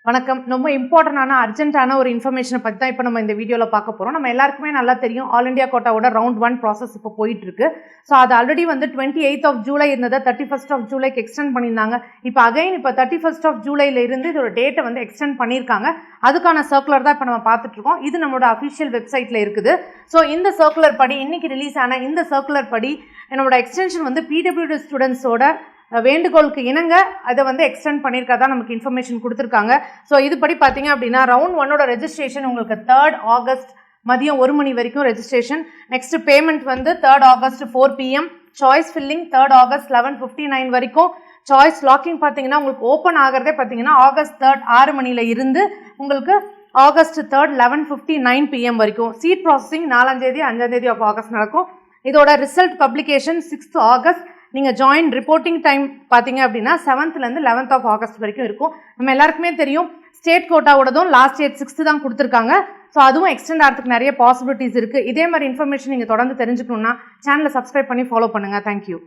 வணக்கம். ரொம்ப இம்பார்ட்டன்டான அர்ஜென்ட்டான ஒரு இன்ஃபர்மேஷனை பற்றி தான் இப்போ நம்ம இந்த வீடியோவில் பார்க்க போகிறோம். நம்ம எல்லாருக்குமே நல்லா தெரியும், ஆல் இண்டியா கோட்டாவோட ரவுண்ட் 1 ப்ராசஸ் இப்போ போயிட்டுருக்கு. ஸோ அது ஆல்ரெடி வந்து 28th ஜூலை இருந்ததை 31st ஜூலைக்கு எக்ஸ்டெண்ட் பண்ணியிருந்தாங்க. இப்போ அகைன் இப்போ 31st ஜூலையில் இருந்து இதோட டேட்டை வந்து எக்ஸ்டெண்ட் பண்ணியிருக்காங்க. அதுக்கான சர்க்குலர் தான் இப்போ நம்ம பார்த்துட்ருக்கோம். இது நம்மளோட அஃபிஷியல் வெப்சைட்டில் இருக்குது. ஸோ இந்த சர்க்குலர் படி இன்னைக்கு ரிலீஸ் ஆன இந்த சர்க்குலர் படி நம்மளோட எக்ஸ்டென்ஷன் வந்து பிடபிள்யூடி ஸ்டூடெண்ட்ஸோட வேண்டுகோளுக்கு இணங்க அதை வந்து எக்ஸ்டெண்ட் பண்ணியிருக்கா நமக்கு இன்ஃபர்மேஷன் கொடுத்துருக்காங்க. ஸோ இதுபடி பார்த்தீங்க அப்படின்னா ரவுண்ட் 1 ரெஜிஸ்ட்ரேஷன் உங்களுக்கு 3rd ஆகஸ்ட் மதியம் 1 மணி வரைக்கும் ரெஜிஸ்ட்ரேஷன். நெக்ஸ்ட் பேமெண்ட் வந்து 3rd August 4 PM. Choice filling 3rd August 11:59 வரைக்கும். சாய்ஸ் லாக்கிங் பார்த்தீங்கன்னா உங்களுக்கு ஓப்பன் ஆகிறதே பார்த்தீங்கன்னா ஆகஸ்ட் 3rd 6 மணியில் இருந்து உங்களுக்கு ஆகஸ்ட் 3rd 11:59 PM வரைக்கும். சீட் ப்ராசஸிங் 4ஆம் தேதி 5ஆம் தேதி ஆஃப் ஆகஸ்ட் நடக்கும். இதோட ரிசல்ட் பப்ளிகேஷன் 6th ஆகஸ்ட். நீங்கள் ஜாயின் ரிப்போர்ட்டிங் டைம் பார்த்தீங்க அப்படின்னா 7th 11th ஆஃப் ஆகஸ்ட் வரைக்கும் இருக்கும். நம்ம எல்லாருக்குமே தெரியும் ஸ்டேட் கோட்டாவோடதும் லாஸ்ட் டேட் 6th தான் கொடுத்துருக்காங்க. ஸோ அதுவும் எக்ஸ்டெண்ட் ஆகிறதுக்கு நிறைய பாசிபிலிட்டிஸ் இருக்குது. இதே மாதிரி இன்ஃபர்மேஷன் நீங்கள் தொடர்ந்து தெரிஞ்சுக்கணுன்னா சேனலை சப்ஸ்கிரைப் பண்ணி ஃபாலோ பண்ணுங்கள். தேங்க்யூ.